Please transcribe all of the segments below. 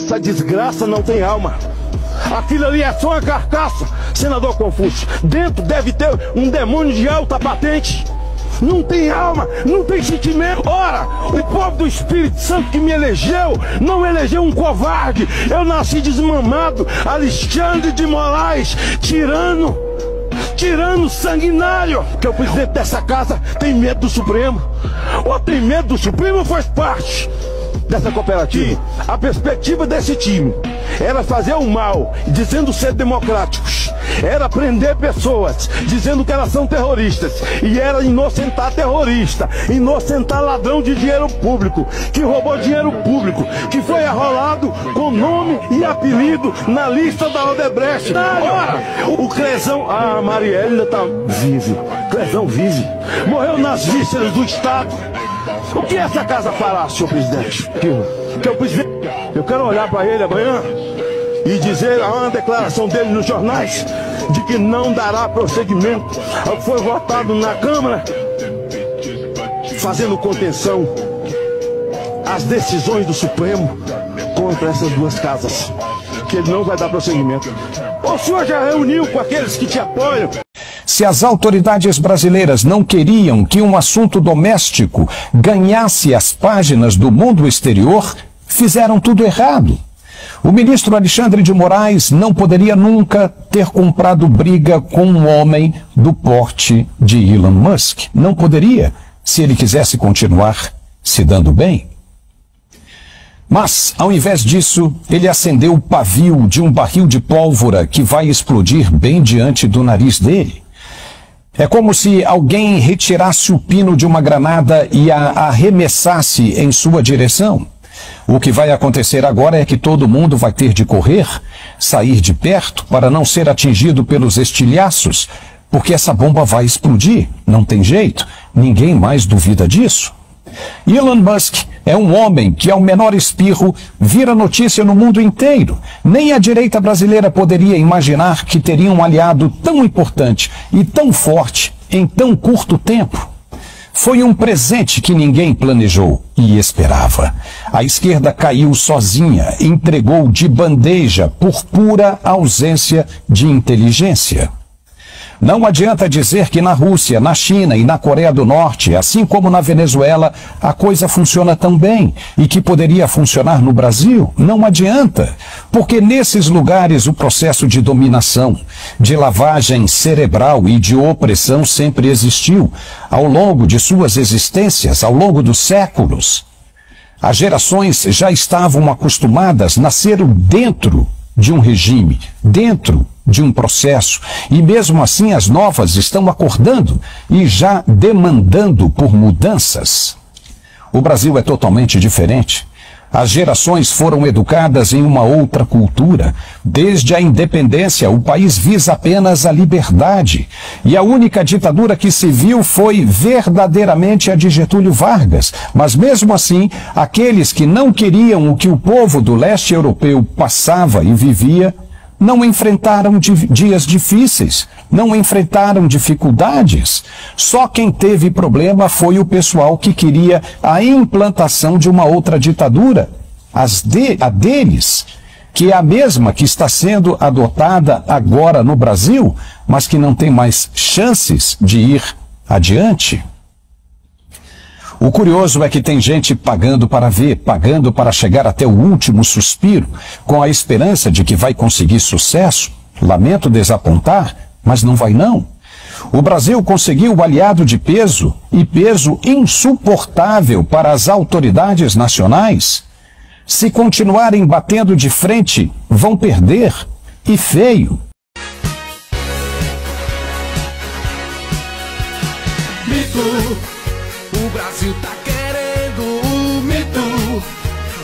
Essa desgraça não tem alma. Aquilo ali é só uma carcaça, senador Confúcio. Dentro deve ter um demônio de alta patente. Não tem alma, não tem sentimento. Ora, o povo do Espírito Santo que me elegeu, não elegeu um covarde. Eu nasci desmamado, Alexandre de Moraes, tirano sanguinário. Que o presidente dessa casa tem medo do Supremo. Ou tem medo do Supremo ou faz parte dessa cooperativa. A perspectiva desse time era fazer o mal, dizendo ser democráticos. Era prender pessoas, dizendo que elas são terroristas. E era inocentar terrorista, inocentar ladrão de dinheiro público, que roubou dinheiro público, que foi arrolado com nome e apelido na lista da Odebrecht. Ora, o Crezão, a Marielle ainda tá vive. Crezão vive. Morreu nas vísceras do Estado. O que essa casa fará, senhor presidente? Eu quero olhar para ele amanhã e dizer uma declaração dele nos jornais de que não dará prosseguimento ao que foi votado na Câmara, fazendo contenção às decisões do Supremo contra essas duas casas, que ele não vai dar prosseguimento. O senhor já reuniu com aqueles que te apoiam? Se as autoridades brasileiras não queriam que um assunto doméstico ganhasse as páginas do mundo exterior, fizeram tudo errado. O ministro Alexandre de Moraes não poderia nunca ter comprado briga com um homem do porte de Elon Musk. Não poderia, se ele quisesse continuar se dando bem. Mas, ao invés disso, ele acendeu o pavio de um barril de pólvora que vai explodir bem diante do nariz dele. É como se alguém retirasse o pino de uma granada e a arremessasse em sua direção. O que vai acontecer agora é que todo mundo vai ter de correr, sair de perto para não ser atingido pelos estilhaços, porque essa bomba vai explodir, não tem jeito, ninguém mais duvida disso. Elon Musk é um homem que, ao menor espirro, vira notícia no mundo inteiro. Nem a direita brasileira poderia imaginar que teria um aliado tão importante e tão forte em tão curto tempo. Foi um presente que ninguém planejou e esperava. A esquerda caiu sozinha, entregou de bandeja por pura ausência de inteligência. Não adianta dizer que na Rússia, na China e na Coreia do Norte, assim como na Venezuela, a coisa funciona tão bem e que poderia funcionar no Brasil. Não adianta, porque nesses lugares o processo de dominação, de lavagem cerebral e de opressão sempre existiu, ao longo de suas existências, ao longo dos séculos. As gerações já estavam acostumadas, nasceram dentro de um regime, dentro de um processo, e mesmo assim as novas estão acordando e já demandando por mudanças. O Brasil é totalmente diferente. As gerações foram educadas em uma outra cultura. Desde a independência, o país visa apenas a liberdade. E a única ditadura que se viu foi verdadeiramente a de Getúlio Vargas. Mas mesmo assim, aqueles que não queriam o que o povo do leste europeu passava e vivia, não enfrentaram dias difíceis, não enfrentaram dificuldades. Só quem teve problema foi o pessoal que queria a implantação de uma outra ditadura, a deles, que é a mesma que está sendo adotada agora no Brasil, mas que não tem mais chances de ir adiante. O curioso é que tem gente pagando para ver, pagando para chegar até o último suspiro, com a esperança de que vai conseguir sucesso. Lamento desapontar, mas não vai não. O Brasil conseguiu o aliado de peso, e peso insuportável para as autoridades nacionais. Se continuarem batendo de frente, vão perder, e feio. O Brasil tá querendo o mito,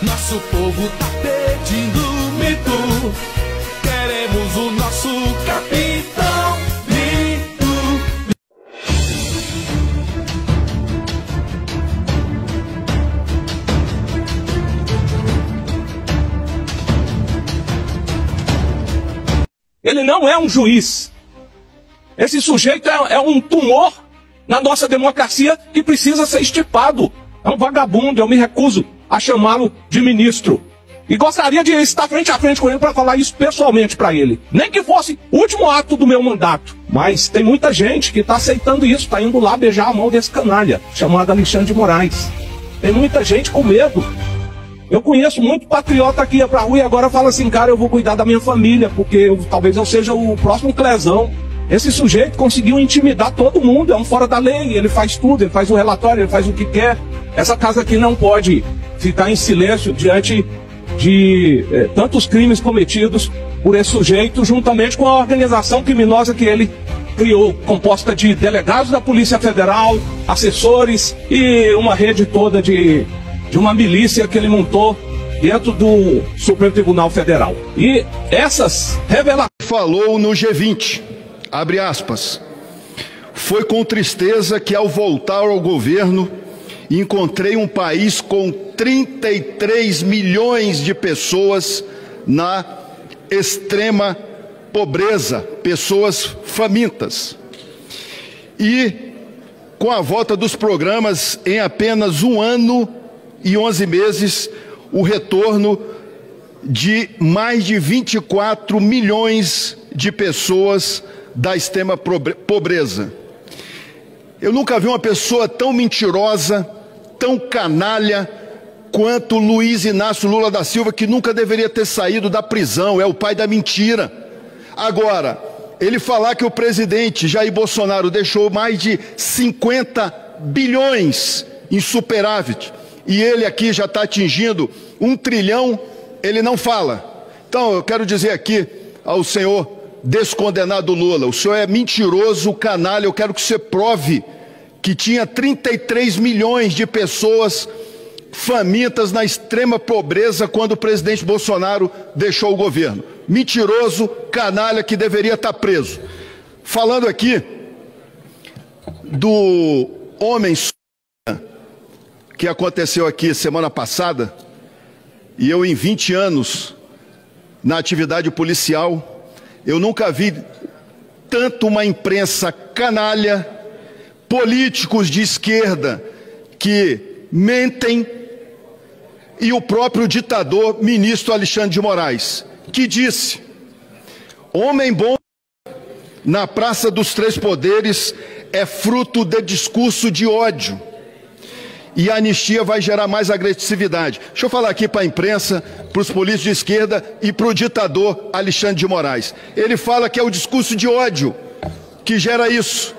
nosso povo tá pedindo o mito, queremos o nosso capitão mito. Ele não é um juiz. Esse sujeito é um tumor na nossa democracia que precisa ser extirpado. É um vagabundo, eu me recuso a chamá-lo de ministro. E gostaria de estar frente a frente com ele para falar isso pessoalmente para ele. Nem que fosse o último ato do meu mandato. Mas tem muita gente que está aceitando isso, está indo lá beijar a mão desse canalha, chamado Alexandre de Moraes. Tem muita gente com medo. Eu conheço muito patriota que ia pra rua e agora fala assim, cara, eu vou cuidar da minha família, porque talvez eu seja o próximo Clezão. Esse sujeito conseguiu intimidar todo mundo, é um fora da lei, ele faz tudo, ele faz o relatório, ele faz o que quer. Essa casa aqui não pode ficar em silêncio diante de tantos crimes cometidos por esse sujeito, juntamente com a organização criminosa que ele criou, composta de delegados da Polícia Federal, assessores e uma rede toda de uma milícia que ele montou dentro do Supremo Tribunal Federal. E essas revelações... Falou no G20, abre aspas, foi com tristeza que ao voltar ao governo encontrei um país com 33 milhões de pessoas na extrema pobreza, pessoas famintas. E com a volta dos programas, em apenas 1 ano e 11 meses, o retorno de mais de 24 milhões de pessoas da extrema pobreza. Eu nunca vi uma pessoa tão mentirosa, tão canalha, quanto Luiz Inácio Lula da Silva, que nunca deveria ter saído da prisão, é o pai da mentira. Agora, ele falar que o presidente Jair Bolsonaro deixou mais de 50 bilhões em superávit, e ele aqui já está atingindo 1 trilhão, ele não fala. Então, eu quero dizer aqui ao senhor descondenado Lula, o senhor é mentiroso, canalha, eu quero que você prove que tinha 33 milhões de pessoas famintas na extrema pobreza quando o presidente Bolsonaro deixou o governo. Mentiroso, canalha, que deveria estar preso. Falando aqui do homem que aconteceu aqui semana passada, e eu em 20 anos na atividade policial, eu nunca vi tanto uma imprensa canalha, políticos de esquerda que mentem, e o próprio ditador ministro Alexandre de Moraes, que disse: homem bom na Praça dos Três Poderes é fruto de discurso de ódio, e a anistia vai gerar mais agressividade. Deixa eu falar aqui para a imprensa, para os políticos de esquerda e para o ditador Alexandre de Moraes. Ele fala que é o discurso de ódio que gera isso.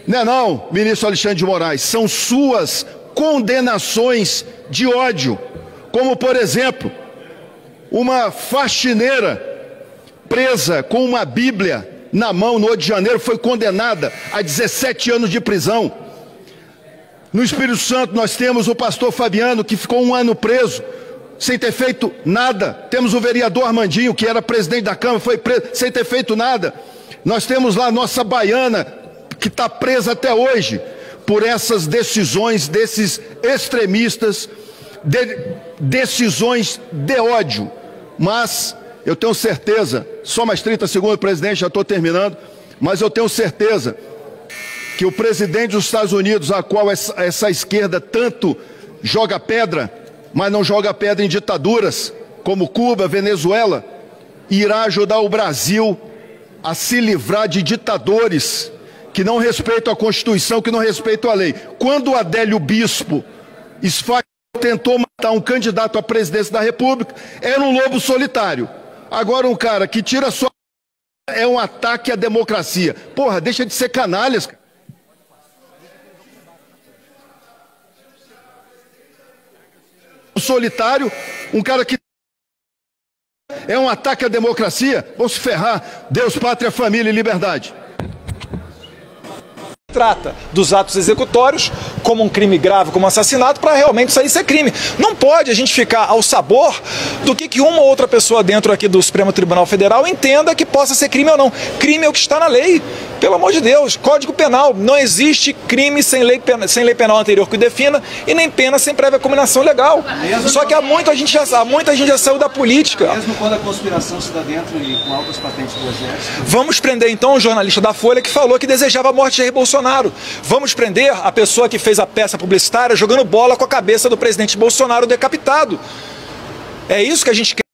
Não, ministro Alexandre de Moraes, são suas condenações de ódio, como, por exemplo, uma faxineira presa com uma Bíblia na mão no Rio de Janeiro foi condenada a 17 anos de prisão. No Espírito Santo nós temos o pastor Fabiano, que ficou 1 ano preso, sem ter feito nada. Temos o vereador Armandinho, que era presidente da Câmara, foi preso sem ter feito nada. Nós temos lá a nossa baiana, que está presa até hoje, por essas decisões desses extremistas, decisões de ódio. Mas eu tenho certeza, só mais 30 segundos, presidente, já estou terminando, mas eu tenho certeza que o presidente dos Estados Unidos, a qual essa esquerda tanto joga pedra, mas não joga pedra em ditaduras, como Cuba, Venezuela, irá ajudar o Brasil a se livrar de ditadores que não respeitam a Constituição, que não respeitam a lei. Quando o Adélio Bispo tentou matar um candidato à presidência da República, era um lobo solitário. Agora um cara que tira sua... é um ataque à democracia. Porra, deixa de ser canalhas, cara. Solitário, um cara que é um ataque à democracia. Vamos se ferrar. Deus, pátria, família e liberdade. Trata dos atos executórios como um crime grave, como assassinato, para realmente isso aí ser crime. Não pode a gente ficar ao sabor do que uma ou outra pessoa dentro aqui do Supremo Tribunal Federal entenda que possa ser crime ou não. Crime é o que está na lei. Pelo amor de Deus, Código Penal, não existe crime sem lei penal anterior que o defina e nem pena sem prévia combinação legal. Só que há muita gente já saiu da política. Mesmo quando a conspiração se dá dentro e com altas patentes do Exército. Vamos prender então o jornalista da Folha que falou que desejava a morte de Jair Bolsonaro. Vamos prender a pessoa que fez a peça publicitária jogando bola com a cabeça do presidente Bolsonaro decapitado. É isso que a gente quer.